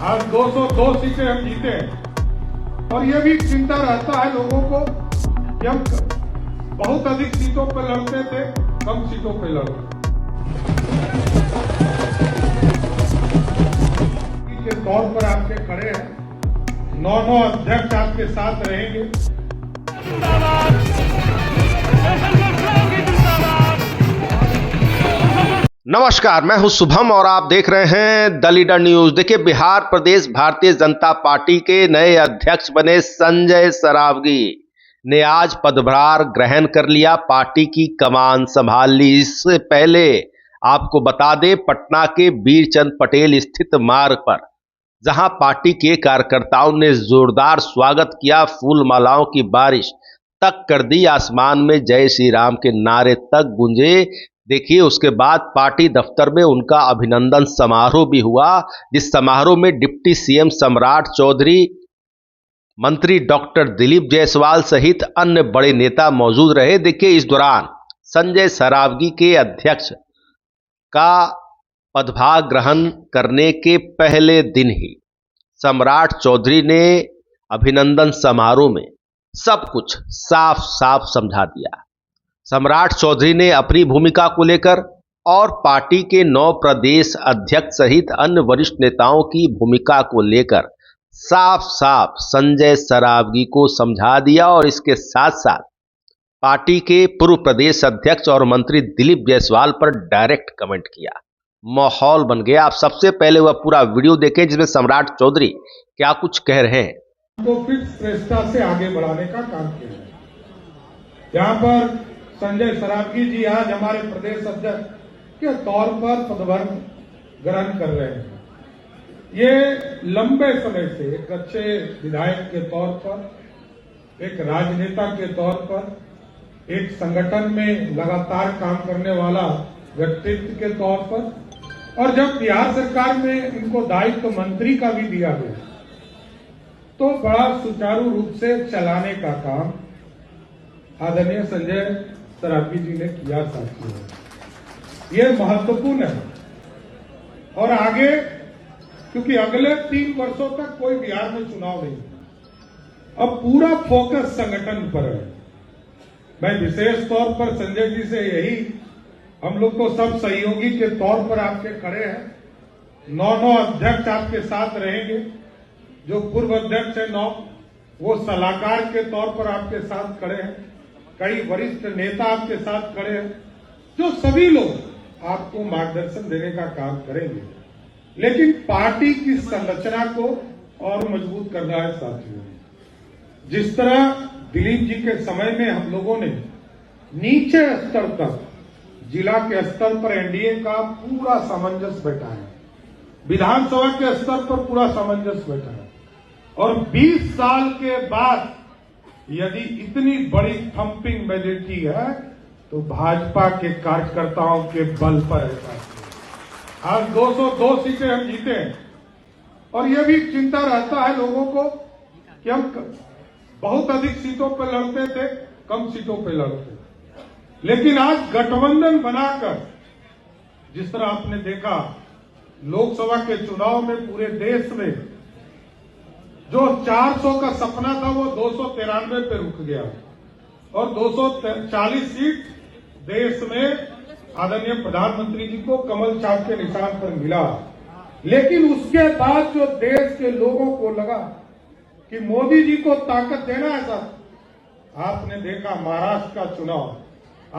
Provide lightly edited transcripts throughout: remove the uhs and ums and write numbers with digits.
आज 202 सीटें हम जीते हैं और ये भी चिंता रहता है लोगों को कि हम बहुत अधिक सीटों पर लड़ते थे, कम सीटों पर लड़ते के तौर पर आपके खड़े हैं। 9 अध्यक्ष आपके साथ रहेंगे। नमस्कार, मैं हूं शुभम और आप देख रहे हैं द लीडर न्यूज। देखिए, बिहार प्रदेश भारतीय जनता पार्टी के नए अध्यक्ष बने संजय सरावगी ने आज पदभार ग्रहण कर लिया, पार्टी की कमान संभाल ली। इससे पहले आपको बता दें, पटना के वीरचंद पटेल स्थित मार्ग पर जहां पार्टी के कार्यकर्ताओं ने जोरदार स्वागत किया, फूल मालाओं की बारिश तक कर दी, आसमान में जय श्री राम के नारे तक गूंजे। देखिए, उसके बाद पार्टी दफ्तर में उनका अभिनंदन समारोह भी हुआ, जिस समारोह में डिप्टी सीएम सम्राट चौधरी, मंत्री डॉक्टर दिलीप जायसवाल सहित अन्य बड़े नेता मौजूद रहे। देखिए, इस दौरान संजय सरावगी के अध्यक्ष का पदभार ग्रहण करने के पहले दिन ही सम्राट चौधरी ने अभिनंदन समारोह में सब कुछ साफ साफ समझा दिया। सम्राट चौधरी ने अपनी भूमिका को लेकर और पार्टी के 9 प्रदेश अध्यक्ष सहित अन्य वरिष्ठ नेताओं की भूमिका को लेकर साफ साफ संजय सरावगी को समझा दिया और इसके साथ साथ पार्टी के पूर्व प्रदेश अध्यक्ष और मंत्री दिलीप जायसवाल पर डायरेक्ट कमेंट किया। माहौल बन गया। आप सबसे पहले वह पूरा वीडियो देखें जिसमें सम्राट चौधरी क्या कुछ कह रहे हैं। तो फिर श्रेष्ठता से आगे बढ़ाने का काम किया है। यहाँ पर संजय सरावगी जी आज हमारे प्रदेश अध्यक्ष के तौर पर पदभार ग्रहण कर रहे हैं। ये लंबे समय से एक अच्छे विधायक के तौर पर, एक राजनेता के तौर पर, एक संगठन में लगातार काम करने वाला व्यक्तित्व के तौर पर, और जब बिहार सरकार में इनको दायित्व मंत्री का भी दिया गया तो बड़ा सुचारू रूप से चलाने का काम आदरणीय संजय सरावगी जी ने किया। साथियों, ये महत्वपूर्ण है और आगे, क्योंकि अगले 3 वर्षों तक कोई बिहार में चुनाव नहीं, अब पूरा फोकस संगठन पर है। मैं विशेष तौर पर संजय जी से यही, हम लोग तो सब सहयोगी के तौर पर आपके खड़े हैं। 9 अध्यक्ष आपके साथ रहेंगे। जो पूर्व अध्यक्ष है 9, वो सलाहकार के तौर पर आपके साथ खड़े हैं। कई वरिष्ठ नेता आपके साथ खड़े हैं, जो सभी लोग आपको मार्गदर्शन देने का काम करेंगे। लेकिन पार्टी की संरचना को और मजबूत करना है। साथियों, जिस तरह दिलीप जी के समय में हम लोगों ने नीचे स्तर तक, जिला के स्तर पर एनडीए का पूरा सामंजस्य बैठा है, विधानसभा के स्तर पर पूरा सामंजस्य बैठा है, और 20 साल के बाद यदि इतनी बड़ी थंपिंग मेजॉरिटी है तो भाजपा के कार्यकर्ताओं के बल पर है। आज 202 सीटें हम जीते हैं और ये भी चिंता रहता है लोगों को कि हम बहुत अधिक सीटों पर लड़ते थे, कम सीटों पर लड़ते थे। लेकिन आज गठबंधन बनाकर, जिस तरह आपने देखा लोकसभा के चुनाव में पूरे देश में जो 400 का सपना था वो 293 पे रुक गया और 240 सीट देश में आदरणीय प्रधानमंत्री जी को कमल छाप के निशान पर मिला। लेकिन उसके बाद जो देश के लोगों को लगा कि मोदी जी को ताकत देना है, साहब, आपने देखा महाराष्ट्र का चुनाव,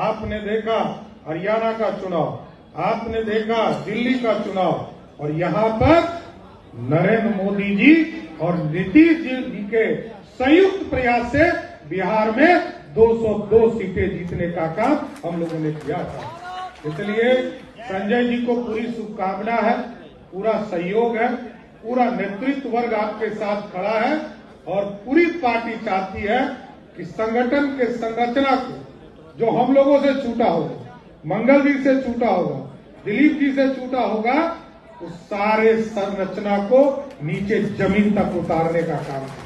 आपने देखा हरियाणा का चुनाव, आपने देखा दिल्ली का चुनाव, और यहां पर नरेंद्र मोदी जी और नीतीश जी के संयुक्त प्रयास से बिहार में 202 सीटें जीतने का काम हम लोगों ने किया था। इसलिए संजय जी को पूरी शुभकामना है, पूरा सहयोग है, पूरा नेतृत्व वर्ग आपके साथ खड़ा है और पूरी पार्टी चाहती है कि संगठन के संरचना को, जो हम लोगों से छूटा होगा, मंगल जी से छूटा होगा, दिलीप जी से छूटा होगा, उस सारे संरचना को नीचे जमीन तक उतारने का काम है।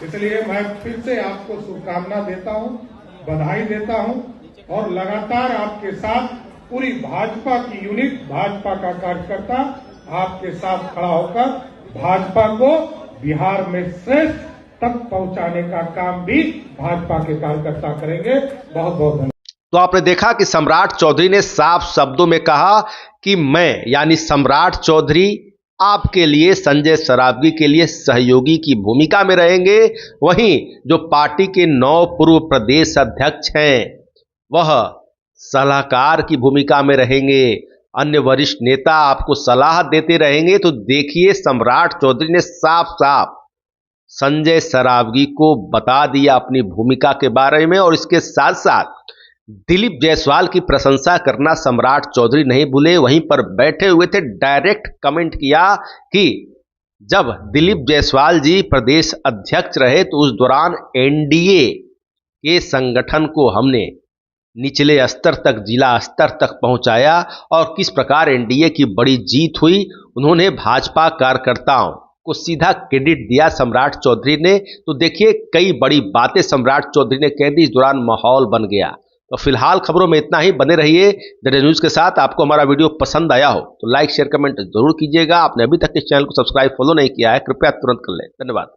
इसलिए मैं फिर से आपको शुभकामना देता हूं, बधाई देता हूं और लगातार आपके साथ पूरी भाजपा की यूनिट, भाजपा का कार्यकर्ता आपके साथ खड़ा होकर भाजपा को बिहार में श्रेष्ठ तक पहुंचाने का काम भी भाजपा के कार्यकर्ता करेंगे। बहुत बहुत धन्यवाद। तो आपने देखा कि सम्राट चौधरी ने साफ शब्दों में कहा कि मैं यानी सम्राट चौधरी आपके लिए, संजय सरावगी के लिए सहयोगी की भूमिका में रहेंगे। वहीं जो पार्टी के 9 पूर्व प्रदेश अध्यक्ष हैं वह सलाहकार की भूमिका में रहेंगे। अन्य वरिष्ठ नेता आपको सलाह देते रहेंगे। तो देखिए, सम्राट चौधरी ने साफ साफ संजय सरावगी को बता दिया अपनी भूमिका के बारे में। और इसके साथ साथ दिलीप जायसवाल की प्रशंसा करना सम्राट चौधरी नहीं भूले। वहीं पर बैठे हुए थे, डायरेक्ट कमेंट किया कि जब दिलीप जायसवाल जी प्रदेश अध्यक्ष रहे तो उस दौरान एनडीए के संगठन को हमने निचले स्तर तक, जिला स्तर तक पहुंचाया और किस प्रकार एनडीए की बड़ी जीत हुई। उन्होंने भाजपा कार्यकर्ताओं को सीधा क्रेडिट दिया सम्राट चौधरी ने। तो देखिए, कई बड़ी बातें सम्राट चौधरी ने कह दी। इस दौरान माहौल बन गया। तो फिलहाल खबरों में इतना ही। बने रहिए द डे न्यूज़ के साथ। आपको हमारा वीडियो पसंद आया हो तो लाइक शेयर कमेंट जरूर कीजिएगा। आपने अभी तक इस चैनल को सब्सक्राइब फॉलो नहीं किया है, कृपया तुरंत कर लें। धन्यवाद।